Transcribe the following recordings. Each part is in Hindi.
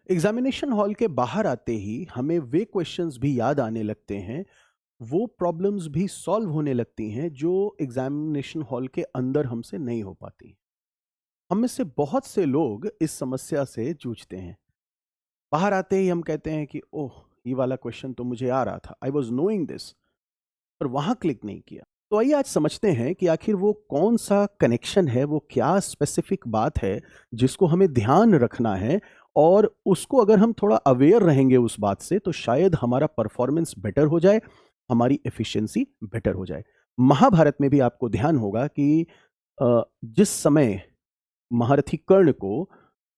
एग्जामिनेशन हॉल के बाहर आते ही हमें वे क्वेश्चंस भी याद आने लगते हैं, वो प्रॉब्लम्स भी सॉल्व होने लगती हैं जो एग्जामिनेशन हॉल के अंदर हमसे नहीं हो पाती। हम में से बहुत से लोग इस समस्या से जूझते हैं। बाहर आते ही हम कहते हैं कि ओह, ये वाला क्वेश्चन तो मुझे आ रहा था, आई वॉज नोइंग दिस, पर वहां क्लिक नहीं किया। तो आइए आज समझते हैं कि आखिर वो कौन सा कनेक्शन है, वो क्या स्पेसिफिक बात है जिसको हमें ध्यान रखना है। और उसको अगर हम थोड़ा अवेयर रहेंगे उस बात से, तो शायद हमारा परफॉर्मेंस बेटर हो जाए, हमारी एफिशिएंसी बेटर हो जाए। महाभारत में भी आपको ध्यान होगा कि जिस समय महारथी कर्ण को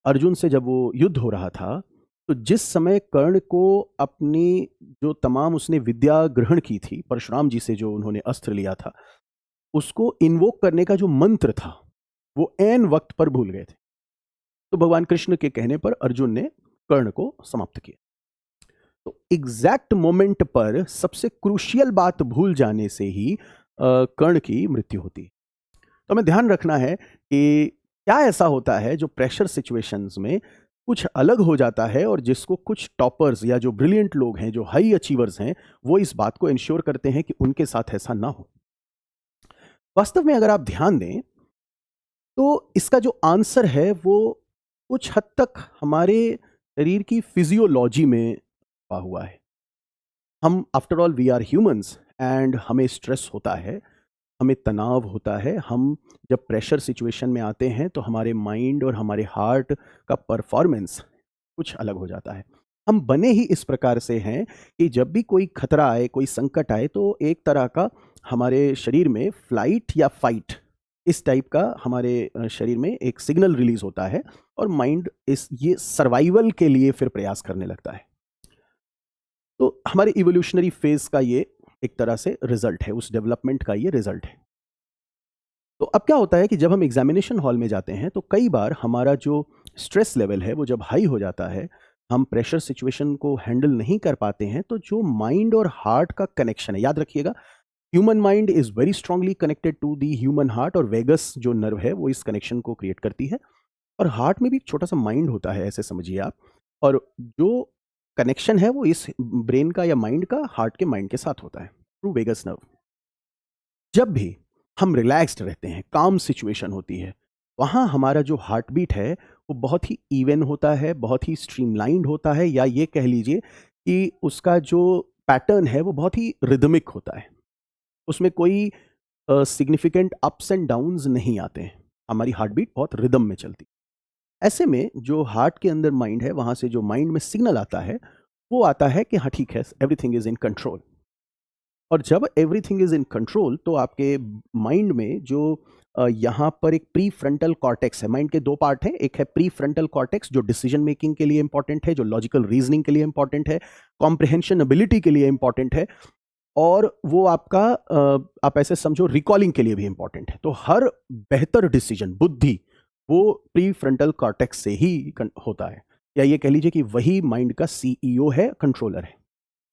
अर्जुन से जब वो युद्ध हो रहा था, तो जिस समय कर्ण को अपनी जो तमाम उसने विद्या ग्रहण की थी, परशुराम जी से जो उन्होंने अस्त्र लिया था, उसको इन्वोक करने का जो मंत्र था, वो ऐन वक्त पर भूल गए थे। तो भगवान कृष्ण के कहने पर अर्जुन ने कर्ण को समाप्त किया। तो एग्जैक्ट मोमेंट पर सबसे क्रूशियल बात भूल जाने से ही कर्ण की मृत्यु होती है। तो हमें ध्यान रखना है कि क्या ऐसा होता है जो प्रेशर सिचुएशंस में कुछ अलग हो जाता है, और जिसको कुछ टॉपर्स या जो ब्रिलियंट लोग हैं, जो हाई अचीवर्स हैं, वो इस बात को इंश्योर करते हैं कि उनके साथ ऐसा ना हो। वास्तव में अगर आप ध्यान दें, तो इसका जो आंसर है वो कुछ हद तक हमारे शरीर की फिजियोलॉजी में छुपा हुआ है। हम after all we are humans, and हमें स्ट्रेस होता है, हमें तनाव होता है। हम जब प्रेशर सिचुएशन में आते हैं तो हमारे माइंड और हमारे हार्ट का परफॉर्मेंस कुछ अलग हो जाता है। हम बने ही इस प्रकार से हैं कि जब भी कोई खतरा आए, कोई संकट आए, तो एक तरह का हमारे शरीर में फ्लाइट या फाइट, इस टाइप का हमारे शरीर में एक सिग्नल रिलीज होता है, और माइंड इस ये सर्वाइवल के लिए फिर प्रयास करने लगता है। तो हमारे इवोल्यूशनरी फेज का ये एक तरह से रिजल्ट है, उस डेवलपमेंट का ये रिजल्ट है। तो अब क्या होता है कि जब हम एग्जामिनेशन हॉल में जाते हैं, तो कई बार हमारा जो स्ट्रेस लेवल है वो जब हाई हो जाता है, हम प्रेशर सिचुएशन को हैंडल नहीं कर पाते हैं, तो जो माइंड और हार्ट का कनेक्शन है, याद रखिएगा, human mind is very strongly connected to the human heart, और वेगस जो नर्व है वो इस कनेक्शन को क्रिएट करती है। और हार्ट में भी एक छोटा सा माइंड होता है, ऐसे समझिए आप। और जो कनेक्शन है वो इस ब्रेन का या माइंड का हार्ट के माइंड के साथ होता है थ्रू वेगस नर्व। जब भी हम रिलैक्स्ड रहते हैं, काम सिचुएशन होती है, वहाँ हमारा जो हार्ट बीट है वो बहुत ही इवन होता है, बहुत ही स्ट्रीमलाइंड होता है, या ये कह लीजिए कि उसका जो पैटर्न है वो बहुत ही रिदमिक होता है। उसमें कोई सिग्निफिकेंट अप्स एंड डाउन्स नहीं आते हैं। हमारी हार्ट बीट बहुत रिदम में चलती है। ऐसे में जो हार्ट के अंदर माइंड है, वहाँ से जो माइंड में सिग्नल आता है, वो आता है कि हाँ ठीक है, एवरीथिंग इज इन कंट्रोल। और जब एवरीथिंग इज इन कंट्रोल, तो आपके माइंड में जो यहाँ पर एक प्री फ्रंटल कॉर्टेक्स है। माइंड के दो पार्ट हैं, एक है प्री फ्रंटल कॉर्टेक्स जो डिसीजन मेकिंग के लिए इंपॉर्टेंट है, जो लॉजिकल रीजनिंग के लिए इंपॉर्टेंट है, कॉम्प्रिहेंशन एबिलिटी के लिए इंपॉर्टेंट है, और वो आपका आप ऐसे समझो रिकॉलिंग के लिए भी इंपॉर्टेंट है। तो हर बेहतर डिसीजन, बुद्धि, वो प्री फ्रंटल कॉर्टेक्स से ही होता है, या ये कह लीजिए कि वही माइंड का सीईओ है, कंट्रोलर है।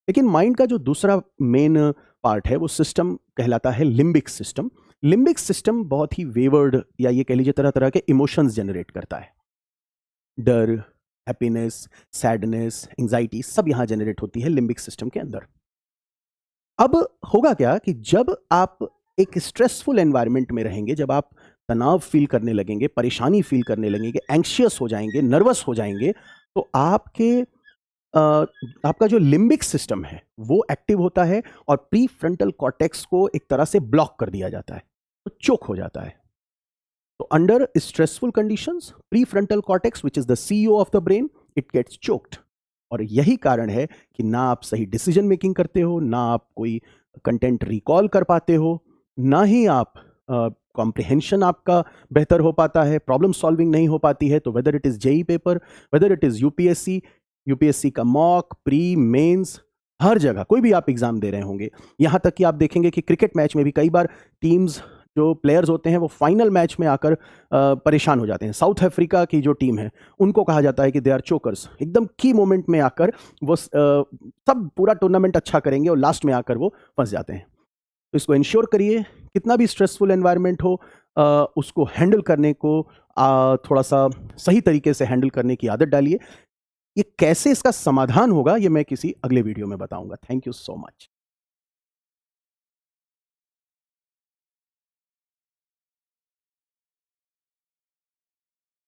लेकिन माइंड का जो दूसरा मेन पार्ट है वो सिस्टम कहलाता है लिम्बिक सिस्टम। लिम्बिक सिस्टम बहुत ही वेवर्ड, या ये कह लीजिए तरह तरह के इमोशंस जनरेट करता है। डर, हैप्पीनेस, सैडनेस, एंजाइटी, सब यहाँ जनरेट होती है लिम्बिक सिस्टम के अंदर। अब होगा क्या कि जब आप एक स्ट्रेसफुल एनवायरनमेंट में रहेंगे, जब आप तनाव फील करने लगेंगे, परेशानी फील करने लगेंगे, एंग्शियस हो जाएंगे, नर्वस हो जाएंगे, तो अ, आपका जो लिम्बिक सिस्टम है वो एक्टिव होता है, और प्री फ्रंटल कॉर्टेक्स को एक तरह से ब्लॉक कर दिया जाता है, तो चोक हो जाता है। तो under stressful conditions, prefrontal cortex which is the CEO of the brain, it gets choked. और यही कारण है कि ना आप सही डिसीजन मेकिंग करते हो, ना आप कोई कंटेंट रिकॉल कर पाते हो, ना ही आप कॉम्प्रिहेंशन आपका बेहतर हो पाता है, प्रॉब्लम सॉल्विंग नहीं हो पाती है। तो whether it is JEE paper, whether it is UPSC, UPSC का मॉक, प्री, मेंस, हर जगह कोई भी आप एग्जाम दे रहे होंगे, यहाँ तक कि आप देखेंगे कि क्रिकेट मैच में भी कई बार टीम्स, जो प्लेयर्स होते हैं, वो फाइनल मैच में आकर परेशान हो जाते हैं। साउथ अफ्रीका की जो टीम है, उनको कहा जाता है कि दे आर चोकर्स। एकदम की मोमेंट में आकर वो सब पूरा टूर्नामेंट अच्छा करेंगे और लास्ट में आकर वो फंस जाते हैं। तो इसको इंश्योर करिए, कितना भी स्ट्रेसफुल एनवायरनमेंट हो, उसको हैंडल करने को थोड़ा सा सही तरीके से हैंडल करने की आदत डालिए। ये कैसे इसका समाधान होगा, ये मैं किसी अगले वीडियो में बताऊंगा। Thank you so much.